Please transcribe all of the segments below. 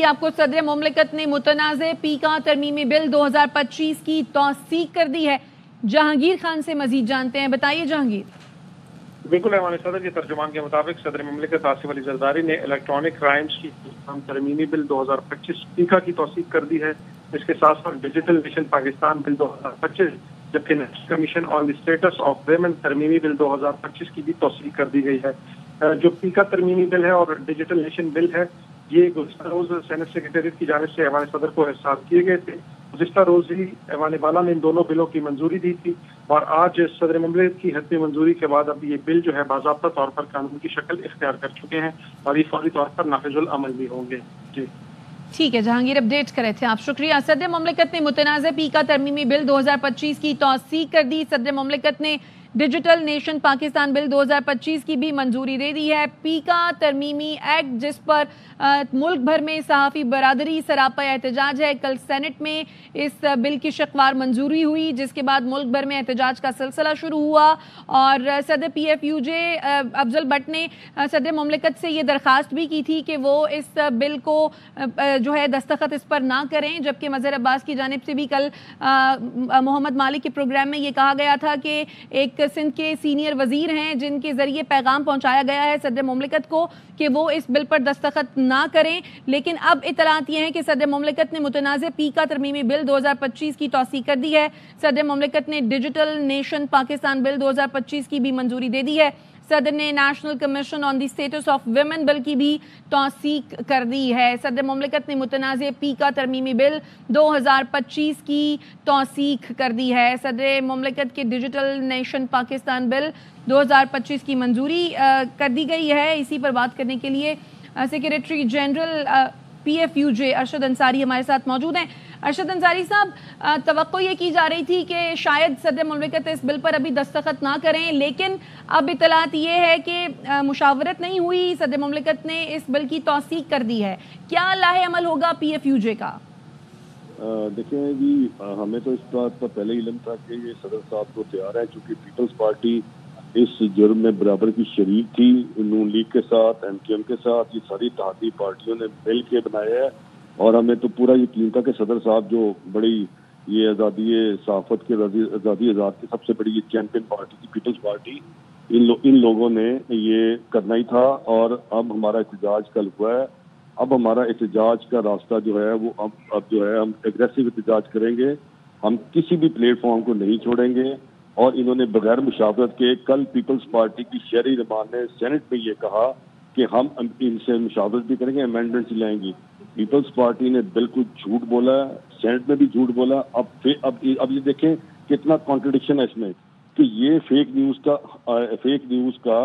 आपको सदर मुमलिकत ने मुतनाज़े पीका तरमीमी बिल 2025 की तौसीक कर दी है। जहांगीर खान से मजीद जानते हैं, बताइए जहांगीर। बिल्कुल ऐवान सदर के तर्जुमान के मुताबिक सदर मुमलिकत आसिफ अली जरदारी ने इलेक्ट्रॉनिक क्राइम्स की तरमीमी बिल 2025 पीका की तौसीक कर दी है। इसके साथ साथ डिजिटल नेशन पाकिस्तान बिल 2025 जबकि national commission on the status of women तरमीमी बिल 2025 की भी तौसीक कर दी गई है। जो पीका तरमीमी बिल है और डिजिटल नेशन बिल है, ये गुज़िश्ता रोज सेनेट सेक्रेटेरिएट की जानिब से ऐवान सदर को एहसास किए गए थे। गुज़िश्ता रोज ही ऐवान बाला ने इन दोनों बिलों की मंजूरी दी थी और आज सदर मुमलिकत की हतमी मंजूरी के बाद अब ये बिल जो है बाज़ाब्ता तौर पर कानून की शक्ल इख्तियार कर चुके हैं और ये फौरी तौर पर नाफिजुल अमल भी होंगे। जी ठीक है जहांगीर, अपडेट कर रहे थे आप, शुक्रिया। सदर मुमलिकत ने मुतनाज़े पीका तरमीमी बिल 2025 की तौसीक कर दी। सदर मुमलिकत ने डिजिटल नेशन पाकिस्तान बिल 2025 की भी मंजूरी दे दी है। पीका तरमीमी एक्ट जिस पर मुल्क भर में सहाफ़ी बरादरी सरापा एहतजाज है। कल सेनेट में इस बिल की शक्वार मंजूरी हुई, जिसके बाद मुल्क भर में एहतजाज का सिलसिला शुरू हुआ और सदर PFUJ अफजल भट्ट ने सदर मुमलिकत से ये दरख्वास्त भी की थी कि वो इस बिल को जो है दस्तखत इस पर ना करें। जबकि मज़हर अब्बास की जानिब से भी कल मोहम्मद मालिक के प्रोग्राम में ये कहा गया था कि एक सिंध के सीनियर वजीर हैं जिनके जरिए पैगाम पहुंचाया गया है सदर मुमलिकत को कि वो इस बिल पर दस्तखत ना करें। लेकिन अब इतलात ये हैं कि सदर मुमलिकत ने मुतनाज़े पीका तरमीमी बिल 2025 की तौसीक कर दी है। सदर मुमलिकत ने डिजिटल नेशन पाकिस्तान बिल 2025 की भी मंजूरी दे दी है। सदर ने national commission on the status of women bill की भी तौसीक कर दी है। सदर मुमलिकत ने मुतनाज़े पीका तरमीमी बिल 2025 की तौसीक कर दी है। सदर मुमलिकत के डिजिटल नेशन पाकिस्तान बिल 2025 की मंजूरी कर दी गई है। इसी पर बात करने के लिए secretary general PFUJ Arshad Ansari हमारे साथ मौजूद हैं। अरशद अंसारी साहब, तवक्को ये की जा रही थी कि शायद सदर मुमलिकत इस बिल पर अभी दस्तखत ना करें, लेकिन अब इतलात ये है कि मुशावरत नहीं हुई, सदर मुमलिकत ने इस बिल की तौसीक कर दी है। क्या लाहे अमल होगा PFUJ का? देखिए जी, हमें तो इस बात का पहले इल्म था कि ये सदर साहब को तैयार है, क्योंकि पीपल्स पार्टी इस जुर्म में बराबर की शरीक थी। नून लीग के साथ, MQM के साथ, ये सारी इत्तेहादी पार्टियों ने मिल के बनाया है और हमें तो पूरा यकीन था कि सदर साहब जो बड़ी ये आज़ादी सहाफ़त के आज़ादी आज़ाद की सबसे बड़ी ये चैंपियन पार्टी थी पीपल्स पार्टी, इन लोगों ने ये करना ही था। और अब हमारा एहतजाज कल हुआ है। अब हमारा एहतजाज का रास्ता जो है वो अब जो है हम एग्रेसिव एहतजाज करेंगे। हम किसी भी प्लेटफॉर्म को नहीं छोड़ेंगे। और इन्होंने बगैर मुशावरत के कल पीपल्स पार्टी की शहरी रमान ने सेनेट में ये कहा कि हम इनसे मुशावरत भी करेंगे, अमेंडमेंट्स लाएंगी। पीपल्स पार्टी ने बिल्कुल झूठ बोला, सेनेट में भी झूठ बोला। अब ये देखें कितना कॉन्ट्रडिक्शन है इसमें कि ये फेक न्यूज का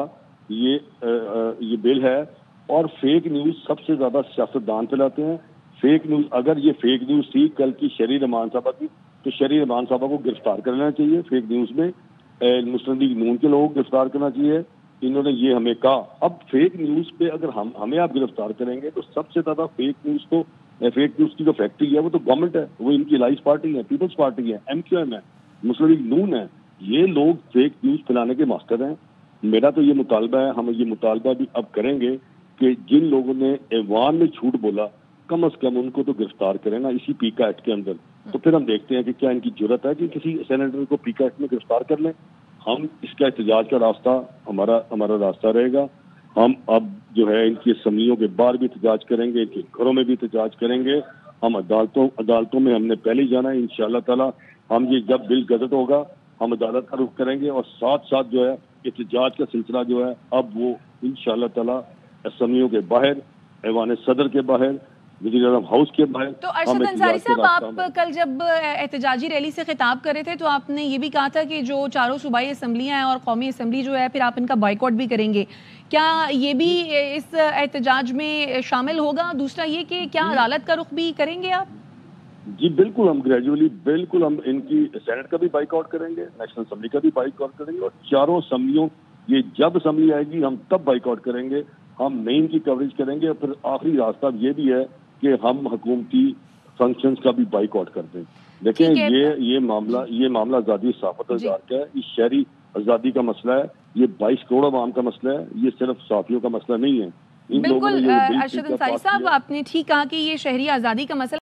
ये बिल है और फेक न्यूज सबसे ज्यादा सियासतदान फैलाते हैं। फेक न्यूज, अगर ये फेक न्यूज थी कल की शहरी रमान साहबा की, तो शहरी रमान साहबा को गिरफ्तार करना चाहिए। फेक न्यूज में मुस्लिम लीग नून के लोगों को गिरफ्तार करना चाहिए। इन्होंने ये हमें कहा। अब फेक न्यूज पे अगर हमें आप गिरफ्तार करेंगे तो सबसे ज्यादा फेक न्यूज की जो फैक्ट्री है वो तो गवर्नमेंट है, वो इनकी अलाइज पार्टी है, पीपल्स पार्टी है, MQM है, मुस्लिम लीग नून है। ये लोग फेक न्यूज फैलाने के मास्टर हैं। मेरा तो ये मुतालबा है, हम ये मुतालबा भी अब करेंगे कि जिन लोगों ने ऐवान में झूठ बोला कम अज कम उनको तो गिरफ्तार करें ना इसी पीका एक्ट के अंदर। तो फिर हम देखते हैं कि क्या इनकी जरूरत है कि किसी सेनेटर को पीका एक्ट में गिरफ्तार कर लें। हम इसका एहतजाज का रास्ता हमारा रास्ता रहेगा। हम अब जो है इनकी असम्बलियों के बाहर भी एहतजाज करेंगे, इनके घरों में भी एहतजाज करेंगे। हम अदालतों में हमने पहले ही जाना है इंशाअल्लाह ताला। हम ये जब बिल गजट होगा हम अदालत का रुख करेंगे और साथ साथ जो है एहतजाज का सिलसिला जो है अब वो इंशाअल्लाह ताला असम्बलियों के बाहर, ऐवान सदर के बाहर, वज़ीर आज़म हाउस के बाहर। तो अरशद अंसारी साहब, आप कल जब एहतजाजी रैली से खिताब कर रहे थे तो आपने ये भी कहा था कि जो चारों सूबाई असम्बलियाँ हैं और कौमी असम्बली जो है फिर आप इनका बॉयकॉट भी करेंगे। क्या ये भी इस एहतजाज में शामिल होगा? दूसरा ये कि क्या अदालत का रुख भी करेंगे आप? जी बिल्कुल, हम ग्रेजुअली बिल्कुल हम इनकी सेनेट का भी बाइकआउट करेंगे, नेशनल असम्बली का भी बाइकआउट करेंगे और चारों असम्बलियों, ये जब असम्बली आएगी हम तब बाइकआउट करेंगे। हम मेन की कवरेज करेंगे और फिर आखिरी रास्ता ये भी है कि हम हुकूमती फंक्शंस का भी बाइकआउट कर दें। देखें ये मामला आज़ादी सहाफ़त आज़ाद का है, इस शहरी आज़ादी का मसला है, ये 22 करोड़ आवाम का मसला है, ये सिर्फ साफियों का मसला नहीं है। इन लोगों ने बिल्कुल जो बिल अरशद पीका अंसारी पास साहब, किया। आपने ठीक कहा कि ये शहरी आज़ादी का मसला